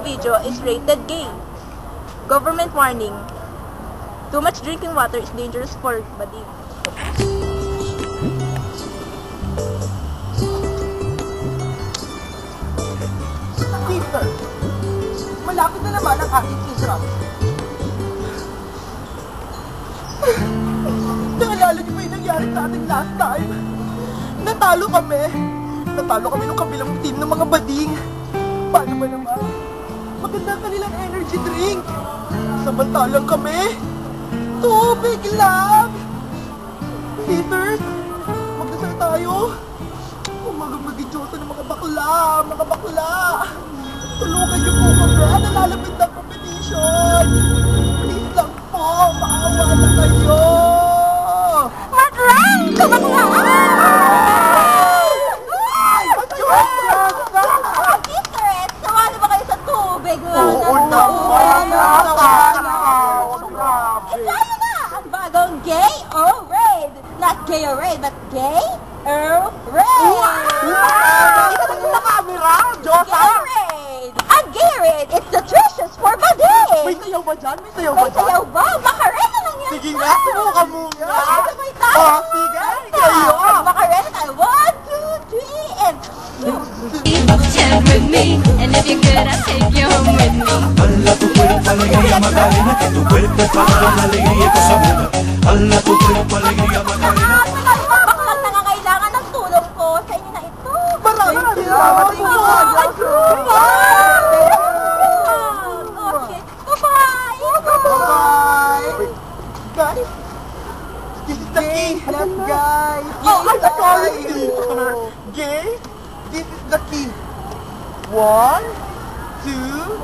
video is rated gay. Government warning. Too much drinking water is dangerous for body. Peter, malapit na naman ang aking exam. Naalala niyo ba yung nangyari sa ating last time? Natalo kami. Natalo kami ng kabilang team ng mga bading. Paano ba naman? Maganda ang kanilang energy drink. Samantalang kami, tubig lang. Peter, magdasal tayo. Huwag mag-idyosa ng mga bakla, mga bakla. Tulungan niyo po kami. Nalalapit ng competition. Please lang po, maawa na kayo. Matlang! Kabakla! Secret! Sumali ba kayo sa tubig? Oo naman! Isama na ang bagong gay or raid. Not gay or raid, but gay or raid. Ito na yung camera! Diyosa! Gay raid! Ang gay raid, it's nutritious for body! May sayaw ba dyan? May sayaw ba May dyan? sayaw ba? Makarena lang yan! Sige nga, subukan mo nga! Sabay tayo! Oh, sige! Kayo! Makarena tayo! 1, 2, 3, and... Chat with me, and if you're good, I'll take you home with me. Hala tu cuerpo, alegría, Macarena, que tu cuerpo es para dar alegría y cosas buenas. Hala tu cuerpo, alegría, Macarena. Baklang nangangailangan ng tulong ko sa inyo na ito. Maraming salamat sa Okay, bye-bye! Bye-bye! Guys, this is the key! Yes, guys! Oh, I'm sorry. Gay, this is the key. 1, 2...